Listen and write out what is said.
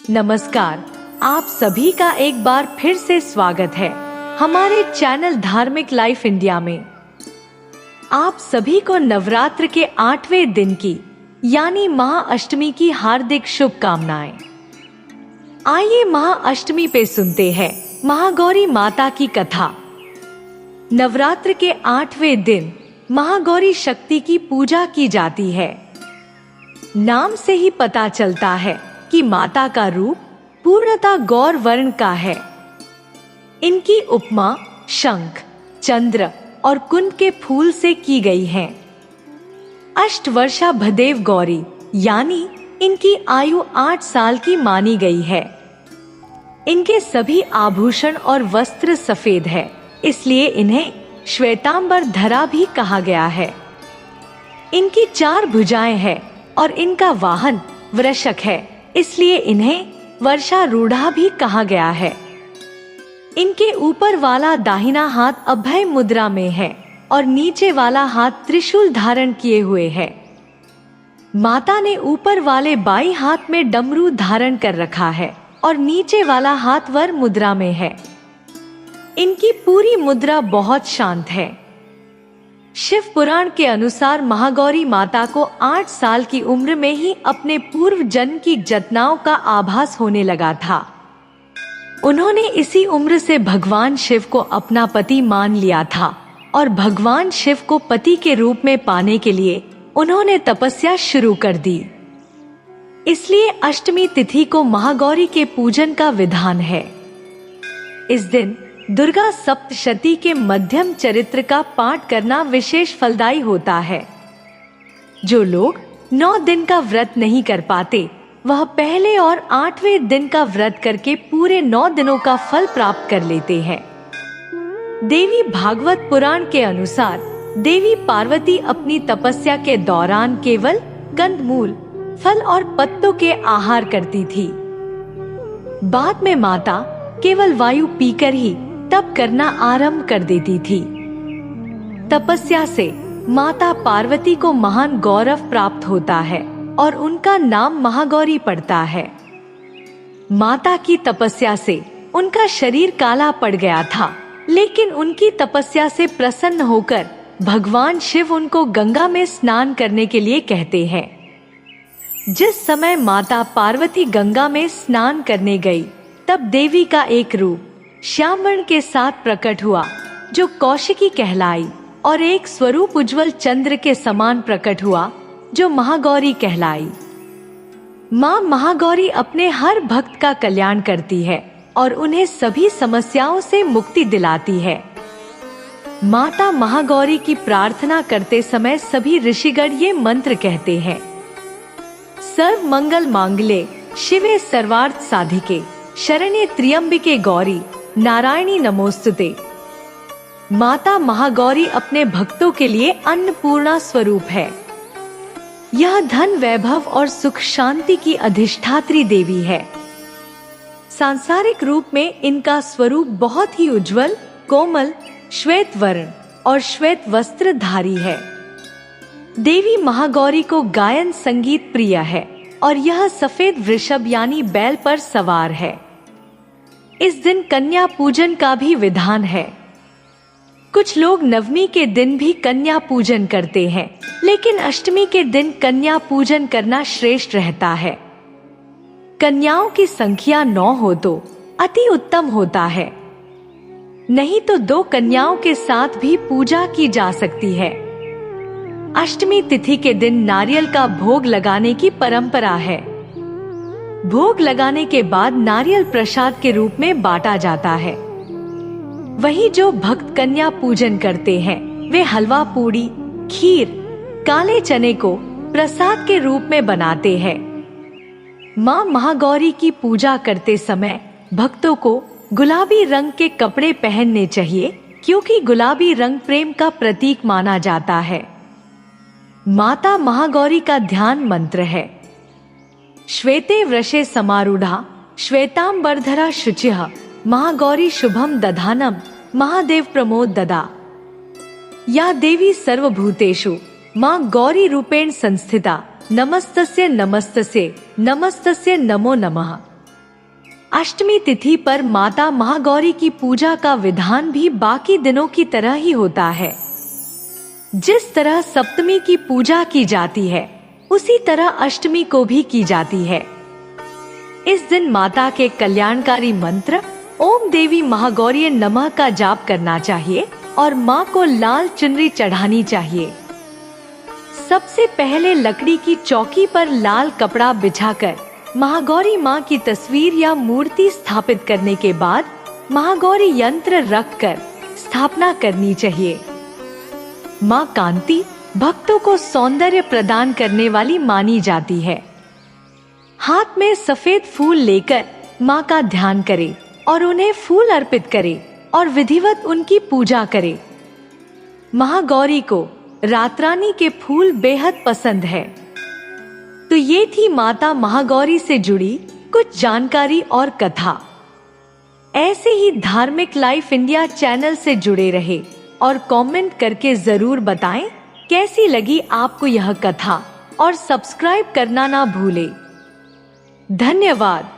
नमस्कार, आप सभी का एक बार फिर से स्वागत है हमारे चैनल धार्मिक लाइफ इंडिया में। आप सभी को नवरात्र के 8वें दिन की यानी महाअष्टमी की हार्दिक शुभकामनाएं। आइए महाअष्टमी पे सुनते हैं महागौरी माता की कथा। नवरात्र के 8वें दिन महागौरी शक्ति की पूजा की जाती है। नाम से ही पता चलता है कि माता का रूप पूर्णतः गौर वर्ण का है। इनकी उपमा शंख, चंद्र और कुंद के फूल से की गई है। अष्टवर्षा भदेव गौरी यानी इनकी आयु 8 साल की मानी गई है। इनके सभी आभूषण और वस्त्र सफेद है, इसलिए इन्हें श्वेतांबर धरा भी कहा गया है। इनकी 4 भुजाएं हैं और इनका वाहन वृषक है, इसलिए इन्हें वर्षारूढ़ा भी कहा गया है। इनके ऊपर वाला दाहिना हाथ अभय मुद्रा में है और नीचे वाला हाथ त्रिशूल धारण किए हुए है। माता ने ऊपर वाले बाईं हाथ में डमरू धारण कर रखा है और नीचे वाला हाथ वर मुद्रा में है। इनकी पूरी मुद्रा बहुत शांत है। शिव पुराण के अनुसार महागौरी माता को 8 साल की उम्र में ही अपने पूर्व जन्म की जतनाओं का आभास होने लगा था। उन्होंने इसी उम्र से भगवान शिव को अपना पति मान लिया था और भगवान शिव को पति के रूप में पाने के लिए उन्होंने तपस्या शुरू कर दी। इसलिए अष्टमी तिथि को महागौरी के पूजन का विधान है। इस दिन दुर्गा सप्तशती के मध्यम चरित्र का पाठ करना विशेष फलदायी होता है। जो लोग 9 दिन का व्रत नहीं कर पाते, वह पहले और 8वें दिन का व्रत करके पूरे 9 दिनों का फल प्राप्त कर लेते हैं। देवी भागवत पुराण के अनुसार देवी पार्वती अपनी तपस्या के दौरान केवल कंदमूल, फल और पत्तों के आहार करती थी। बाद में माता केवल वायु पीकर ही तप करना आरंभ कर देती थी। तपस्या से माता पार्वती को महान गौरव प्राप्त होता है और उनका नाम महागौरी पड़ता है। माता की तपस्या से उनका शरीर काला पड़ गया था, लेकिन उनकी तपस्या से प्रसन्न होकर भगवान शिव उनको गंगा में स्नान करने के लिए कहते हैं। जिस समय माता पार्वती गंगा में स्नान करने गई, तब देवी का एक रूप श्याम वर्ण के साथ प्रकट हुआ, जो कौशिकी कहलाई, और एक स्वरूप उज्जवल चंद्र के समान प्रकट हुआ, जो महागौरी कहलाई। माँ महागौरी अपने हर भक्त का कल्याण करती है और उन्हें सभी समस्याओं से मुक्ति दिलाती है। माता महागौरी की प्रार्थना करते समय सभी ऋषिगण ये मंत्र कहते हैं। सर्व मंगल मांगल्ये शिवे सर्वार्थ साधिके शरण्ये त्र्यंबिके गौरी नारायणी नमोस्तुते। माता महागौरी अपने भक्तों के लिए अन्नपूर्णा स्वरूप है। यह धन, वैभव और सुख शांति की अधिष्ठात्री देवी है। सांसारिक रूप में इनका स्वरूप बहुत ही उज्जवल, कोमल, श्वेत वर्ण और श्वेत वस्त्रधारी है। देवी महागौरी को गायन संगीत प्रिय है और यह सफेद वृषभ यानी बैल पर सवार है। इस दिन कन्या पूजन का भी विधान है। कुछ लोग नवमी के दिन भी कन्या पूजन करते हैं, लेकिन अष्टमी के दिन कन्या पूजन करना श्रेष्ठ रहता है। कन्याओं की संख्या 9 हो तो अति उत्तम होता है, नहीं तो 2 कन्याओं के साथ भी पूजा की जा सकती है। अष्टमी तिथि के दिन नारियल का भोग लगाने की परंपरा है। भोग लगाने के बाद नारियल प्रसाद के रूप में बांटा जाता है। वहीं जो भक्त कन्या पूजन करते हैं, वे हलवा, पूड़ी, खीर, काले चने को प्रसाद के रूप में बनाते हैं। माँ महागौरी की पूजा करते समय भक्तों को गुलाबी रंग के कपड़े पहनने चाहिए, क्योंकि गुलाबी रंग प्रेम का प्रतीक माना जाता है। माता महागौरी का ध्यान मंत्र है श्वेते वृषे समारूढ़ा श्वेतांबरधरा शुचिः महागौरी शुभम दधानम महादेव प्रमोद ददा। या देवी सर्वभूतेषु माँ गौरी रूपेण संस्थिता नमस्तस्य नमस्तस्य नमस्तस्य नमो नमः। अष्टमी तिथि पर माता महागौरी की पूजा का विधान भी बाकी दिनों की तरह ही होता है। जिस तरह सप्तमी की पूजा की जाती है उसी तरह अष्टमी को भी की जाती है। इस दिन माता के कल्याणकारी मंत्र ओम देवी महागौरी नमः का जाप करना चाहिए और माँ को लाल चुनरी चढ़ानी चाहिए। सबसे पहले लकड़ी की चौकी पर लाल कपड़ा बिछाकर महागौरी माँ की तस्वीर या मूर्ति स्थापित करने के बाद महागौरी यंत्र रखकर स्थापना करनी चाहिए। माँ कांति भक्तों को सौंदर्य प्रदान करने वाली मानी जाती है। हाथ में सफेद फूल लेकर माँ का ध्यान करें और उन्हें फूल अर्पित करें और विधिवत उनकी पूजा करें। महागौरी को रातरानी के फूल बेहद पसंद है। तो ये थी माता महागौरी से जुड़ी कुछ जानकारी और कथा। ऐसे ही धार्मिक लाइफ इंडिया चैनल से जुड़े रहे और कमेंट करके जरूर बताएं कैसी लगी आपको यह कथा और सब्सक्राइब करना ना भूलें। धन्यवाद।